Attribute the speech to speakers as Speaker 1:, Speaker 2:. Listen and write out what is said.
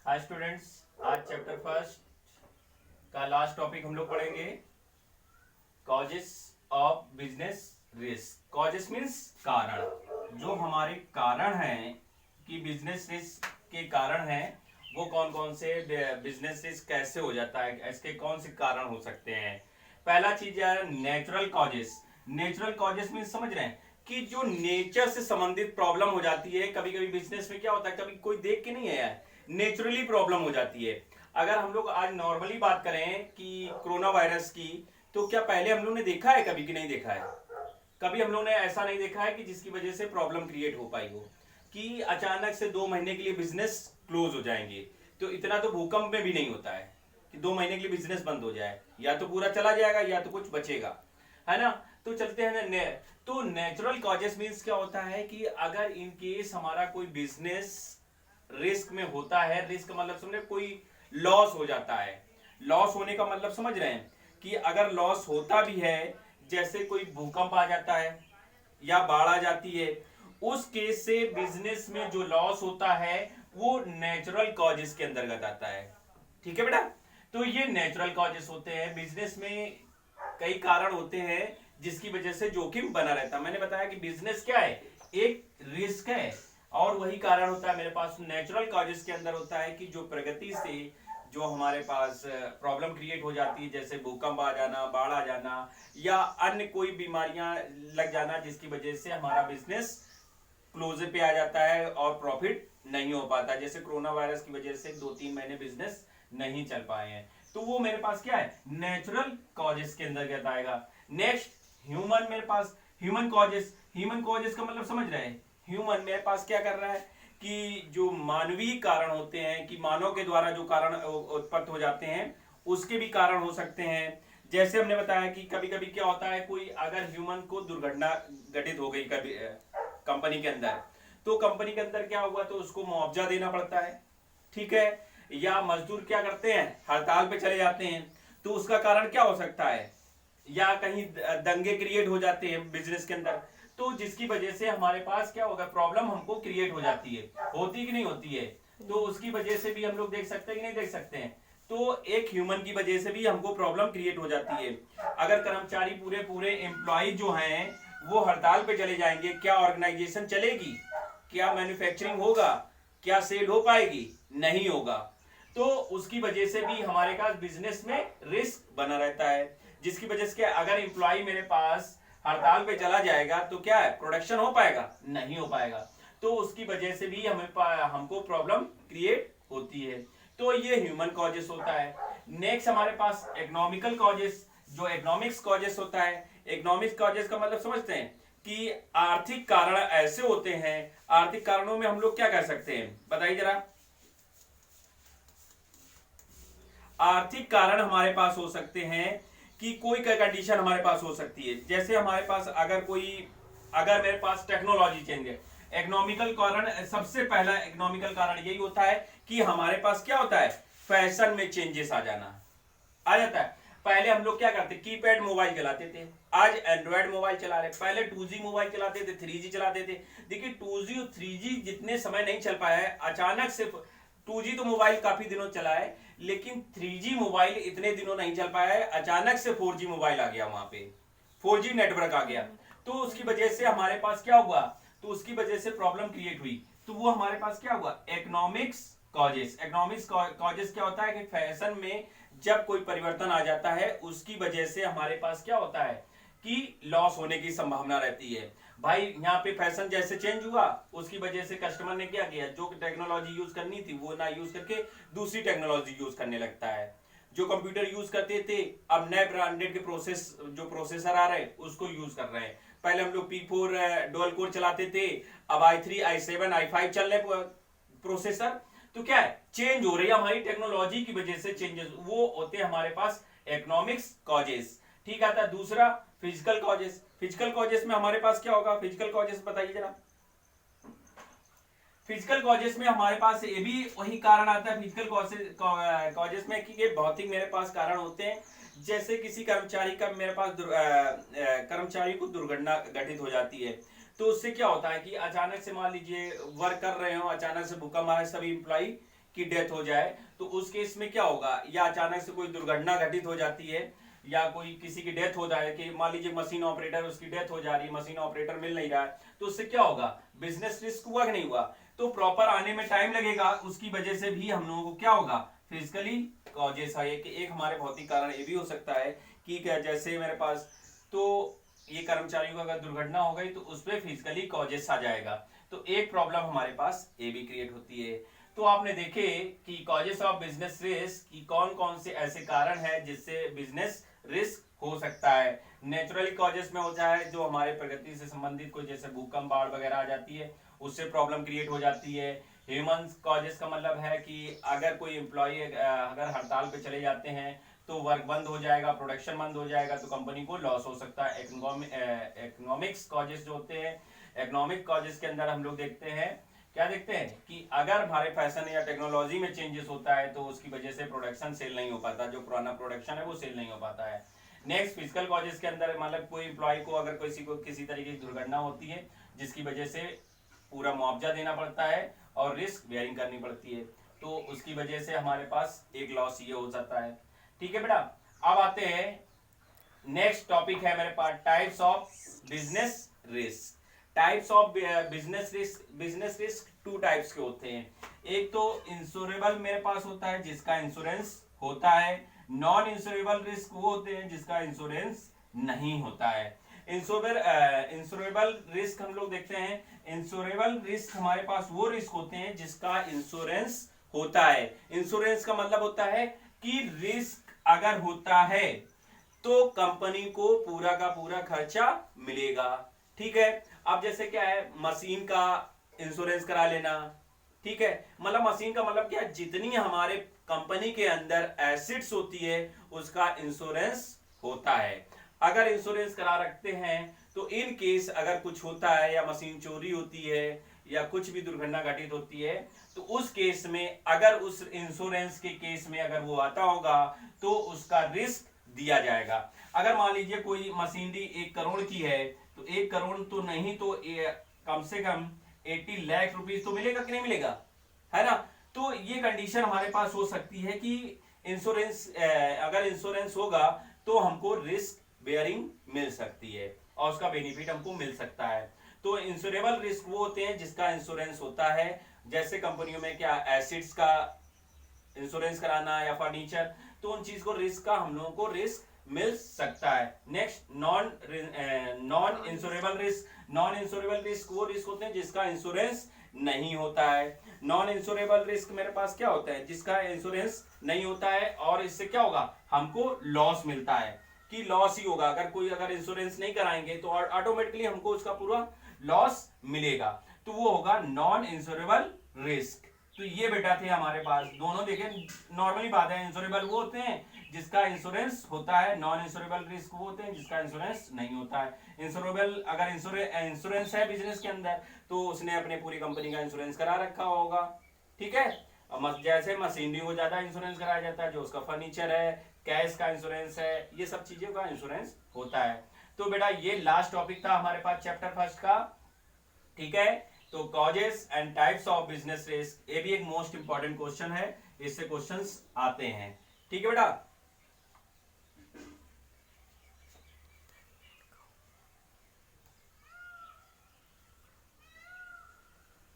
Speaker 1: Hi students, आज chapter first का last topic हम लोग पढ़ेंगे causes of business risk. Causes means कारण। जो हमारे कारण हैं कि बिजनेस रिस्क के कारण हैं, वो कौन कौन से बिजनेस रिस्क कैसे हो जाता है, इसके कौन से कारण हो सकते हैं। पहला चीज है natural causes. Natural causes means समझ रहे हैं कि जो नेचर से संबंधित प्रॉब्लम हो जाती है। कभी कभी बिजनेस में क्या होता है, कभी कोई देख के नहीं है, नेचुरली प्रॉब्लम हो जाती है। अगर हम लोग आज नॉर्मली बात करें कि कोरोना वायरस की, तो क्या पहले हम लोग ने देखा है कभी कि नहीं देखा है? कभी हम लोग ने ऐसा नहीं देखा है कि जिसकी वजह से प्रॉब्लम क्रिएट हो पाई हो कि अचानक से 2 महीने के लिए बिजनेस क्लोज हो जाएंगे। तो इतना तो भूकंप में भी नहीं होता है कि 2 महीने के लिए बिजनेस बंद हो जाए, या तो पूरा चला जाएगा या तो कुछ बचेगा, है ना। तो चलते हैं तो नेचुरल कॉजेस मीन्स क्या होता है कि अगर इन केस हमारा कोई बिजनेस रिस्क में होता है, रिस्क मतलब समझे कोई लॉस हो जाता है। लॉस होने का मतलब समझ रहे हैं कि अगर लॉस होता भी है, जैसे कोई भूकंप आ जाता है या बाढ़ आ जाती है, उस केस से बिजनेस में जो लॉस होता है वो नेचुरल कॉजेस के अंतर्गत आता है। ठीक है बेटा, तो ये नेचुरल कॉजेस होते हैं। बिजनेस में कई कारण होते हैं जिसकी वजह से जोखिम बना रहता है। मैंने बताया कि बिजनेस क्या है, एक रिस्क है, और वही कारण होता है मेरे पास नेचुरल कॉजेस के अंदर होता है कि जो प्रगति से जो हमारे पास प्रॉब्लम क्रिएट हो जाती है, जैसे भूकंप आ जाना, बाढ़ आ जाना, या अन्य कोई बीमारियां लग जाना, जिसकी वजह से हमारा बिजनेस क्लोज पे आ जाता है और प्रॉफिट नहीं हो पाता। जैसे कोरोना वायरस की वजह से 2-3 महीने बिजनेस नहीं चल पाए हैं, तो वो मेरे पास क्या है, नेचुरल कॉजेस के अंदर आएगा। नेक्स्ट ह्यूमन, मेरे पास ह्यूमन कॉजेस। ह्यूमन कॉजेस का मतलब समझ रहे हैं, ह्यूमन मेरे पास क्या कर रहा है कि जो मानवीय कारण होते हैं, कि मानव के द्वारा जो कारण उत्पन्न हो जाते हैं, उसके भी कारण हो सकते हैं। जैसे हमने बताया कि कभी कभी क्या होता है, कोई अगर ह्यूमन को दुर्घटना घटित हो गई कभी कंपनी के अंदर, तो कंपनी के अंदर क्या हुआ, तो उसको मुआवजा देना पड़ता है। ठीक है, या मजदूर क्या करते हैं, हड़ताल पे चले जाते हैं, तो उसका कारण क्या हो सकता है, या कहीं दंगे क्रिएट हो जाते हैं बिजनेस के अंदर, तो जिसकी वजह से हमारे पास क्या होगा, प्रॉब्लम हमको क्रिएट हो जाती है। होती कि नहीं होती है? तो उसकी वजह से भी हम लोग देख सकते हैं कि नहीं देख सकते हैं। तो एक ह्यूमन की वजह से भी हमको प्रॉब्लम क्रिएट हो जाती है। अगर कर्मचारी पूरे पूरे एम्प्लॉय जो हैं वो हड़ताल पे चले जाएंगे, क्या ऑर्गेनाइजेशन चलेगी? क्या मैन्युफैक्चरिंग होगा? क्या सेल हो पाएगी? नहीं होगा। तो उसकी वजह से भी हमारे पास बिजनेस में रिस्क बना रहता है, जिसकी वजह से अगर एम्प्लॉय मेरे पास हड़ताल पे चला जाएगा तो क्या है, प्रोडक्शन हो पाएगा? नहीं हो पाएगा। तो उसकी वजह से भी हमको प्रॉब्लम क्रिएट होती है। तो ये ह्यूमन कॉजेस होता है। नेक्स्ट हमारे पास इकोनॉमिकल कॉजेस। जो इकोनॉमिक्स कॉजेस होता है, इकोनॉमिक्स कॉजेस का मतलब समझते हैं कि आर्थिक कारण ऐसे होते हैं। आर्थिक कारणों में हम लोग क्या कर सकते हैं, बताइए जरा। आर्थिक कारण हमारे पास हो सकते हैं कि कोई कंडीशन हमारे पास हो सकती है। जैसे हमारे पास अगर मेरे पास टेक्नोलॉजी चेंज है, इकोनॉमिकल कारण, सबसे पहला इकोनॉमिकल कारण यही होता है कि हमारे पास क्या होता है, फैशन में चेंजेस आ जाता है। पहले हम लोग क्या करते, कीपैड मोबाइल चलाते थे, आज एंड्रॉयड मोबाइल चला रहे। पहले 2G मोबाइल चलाते थे, 3G चलाते थे। देखिए 2G और 3G जितने समय नहीं चल पाया है, अचानक से 2G तो मोबाइल काफी दिनों चला है, लेकिन 3G मोबाइल इतने दिनों नहीं चल पाया है। अचानक से 4G मोबाइल आ गया, वहां पे 4G नेटवर्क आ गया। तो उसकी वजह से हमारे पास क्या हुआ, तो उसकी वजह से प्रॉब्लम क्रिएट हुई। तो वो हमारे पास क्या हुआ, इकोनॉमिक्स कॉजेस। इकोनॉमिक्स कॉजेस क्या होता है कि फैशन में जब कोई परिवर्तन आ जाता है, उसकी वजह से हमारे पास क्या होता है कि लॉस होने की संभावना रहती है। भाई यहाँ पे फैशन जैसे चेंज हुआ, उसकी वजह से कस्टमर ने क्या किया, जो टेक्नोलॉजी यूज करनी थी वो ना यूज करके दूसरी टेक्नोलॉजी यूज करने लगता है। जो कंप्यूटर यूज करते थे, अब नए ब्रांडेड के प्रोसेसर आ रहे हैं, उसको यूज कर रहे हैं। पहले हम लोग P4 डुअल कोर चलाते थे, अब i3 i7 i5 चल रहे प्रोसेसर। तो क्या है, चेंज हो रही है हमारी टेक्नोलॉजी की वजह से, चेंजेस वो होते हैं हमारे पास इकोनॉमिक्स कॉजेस। ठीक आता है दूसरा फिजिकल कॉजेस। फिजिकल कॉजेस में हमारे पास क्या होगा, फिजिकल कॉजेस बताइए जरा। फिजिकल कॉजेस में हमारे पास ये भी वही कारण आता है फिजिकल कॉजेस में कि ये भौतिक मेरे पास कारण होते हैं। जैसे किसी कर्मचारी का मेरे पास कर्मचारी को दुर्घटना घटित हो जाती है, तो उससे क्या होता है कि अचानक से मान लीजिए वर्क कर रहे हो, अचानक से भूकंप आया, सभी इंप्लॉई की डेथ हो जाए तो उस केस में क्या होगा, या अचानक से कोई दुर्घटना घटित हो जाती है या कोई किसी की डेथ हो जाए, कि मान लीजिए मशीन ऑपरेटर उसकी डेथ हो जा रही है, मशीन ऑपरेटर मिल नहीं रहा है, तो उससे क्या होगा, बिजनेस रिस्क हुआ कि नहीं हुआ। तो प्रॉपर आने में टाइम लगेगा, उसकी वजह से भी हम लोगों को क्या होगा, फिजिकली कॉजेस है कि एक हमारे भौतिक कारण ये भी हो सकता है कि क्या, जैसे मेरे पास तो ये कर्मचारियों को अगर दुर्घटना हो गई तो उस पर फिजिकली कॉजेस आ जाएगा, तो एक प्रॉब्लम हमारे पास ये भी क्रिएट होती है। तो आपने देखे कि कॉजेस ऑफ बिजनेस रिस्क की कौन कौन से ऐसे कारण है जिससे बिजनेस रिस्क हो सकता है। नेचुरली कॉजेस में होता है जो हमारे प्रगति से संबंधित कोई, जैसे भूकंप बाढ़ वगैरह आ जाती है, उससे प्रॉब्लम क्रिएट हो जाती है। ह्यूमन कॉजेस का मतलब है कि अगर कोई एम्प्लॉय अगर हड़ताल पे चले जाते हैं तो वर्क बंद हो जाएगा, प्रोडक्शन बंद हो जाएगा, तो कंपनी को लॉस हो सकता है। इकोनॉमिक्स कॉजेस जो होते हैं, इकोनॉमिक कॉजेस के अंदर हम लोग देखते हैं, क्या देखते हैं कि अगर हमारे फैशन या टेक्नोलॉजी में चेंजेस होता है तो उसकी वजह से प्रोडक्शन सेल नहीं हो पाता, जो पुराना प्रोडक्शन है वो सेल नहीं हो पाता है। नेक्स्ट फिजिकल कॉजेस के अंदर मतलब कोई एम्प्लॉय को अगर किसी को किसी तरीके की दुर्घटना होती है जिसकी वजह से पूरा मुआवजा देना पड़ता है और रिस्क बेयरिंग करनी पड़ती है, तो उसकी वजह से हमारे पास एक लॉस ये हो जाता है। ठीक है बेटा, अब आते हैं नेक्स्ट टॉपिक है मेरे पास, types of business risk. Types of business risk, business risk two types के होते हैं। एक तो इंश्योरेबल मेरे पास होता है जिसका इंश्योरेंस होता है, नॉन इंश्योरेबल रिस्क वो होते हैं जिसका इंश्योरेंस नहीं होता है। इंश्योरेबल रिस्क हम लोग देखते हैं, इंश्योरेबल रिस्क हमारे पास वो रिस्क होते हैं जिसका इंश्योरेंस होता है। इंश्योरेंस का मतलब होता है कि रिस्क अगर होता है तो कंपनी को पूरा का पूरा खर्चा मिलेगा। ठीक है, अब जैसे क्या है, मशीन का इंश्योरेंस करा लेना। ठीक है, मतलब मशीन का मतलब क्या है, जितनी हमारे कंपनी के अंदर एसेट्स होती है उसका इंश्योरेंस होता है। अगर इंश्योरेंस करा रखते हैं तो इन केस अगर कुछ होता है या मशीन चोरी होती है या कुछ भी दुर्घटना घटित होती है तो उस केस में अगर उस इंश्योरेंस के केस में अगर वो आता होगा तो उसका रिस्क दिया जाएगा। अगर मान लीजिए कोई मशीनरी 1 करोड़ की है तो 1 करोड़ तो नहीं तो कम से कम 80 लाख रुपीस तो मिलेगा कि नहीं मिलेगा, है ना। तो ये कंडीशन हमारे पास हो सकती है कि इंश्योरेंस अगर इंश्योरेंस होगा तो हमको रिस्क बेयरिंग मिल सकती है और उसका बेनिफिट हमको मिल सकता है। तो इंश्योरेबल रिस्क वो होते हैं जिसका इंश्योरेंस होता है, जैसे कंपनियों में क्या एसिड्स का इंश्योरेंस कराना या फर्नीचर, तो उन चीज को रिस्क का हम लोगों को रिस्क मिल सकता है। Next non insurable risk, non insurable risk वो रिस्क होते हैं जिसका इंश्योरेंस नहीं होता है। नॉन इंश्योरेबल रिस्क मेरे पास क्या होता है, जिसका इंश्योरेंस नहीं होता है और इससे क्या होगा, हमको लॉस मिलता है कि लॉस ही होगा। अगर कोई अगर इंश्योरेंस नहीं कराएंगे तो ऑटोमेटिकली हमको उसका पूरा लॉस मिलेगा, तो वो होगा नॉन इंश्योरेबल रिस्क। तो ये बेटा थे हमारे पास दोनों, देखें नॉर्मली बात है, इंश्योरेबल वो होते हैं जिसका इंश्योरेंस होता है, नॉन इंश्योरेबल रिस्क वो होते हैं जिसका इंश्योरेंस नहीं होता है। इंश्योरेबल अगर इंश्योरेंस है बिजनेस के अंदर तो उसने अपने पूरी कंपनी का इंश्योरेंस करा रखा होगा। ठीक है, जैसे मशीनरी को ज्यादा इंश्योरेंस कराया जाता है, जो उसका फर्नीचर है, कैश का इंश्योरेंस है, ये सब चीजों का इंश्योरेंस होता है। तो बेटा ये लास्ट टॉपिक था हमारे पास चैप्टर फर्स्ट का। ठीक है, तो causes and types of business risk, ये भी एक मोस्ट इंपॉर्टेंट क्वेश्चन है, इससे क्वेश्चंस आते हैं। ठीक है बेटा।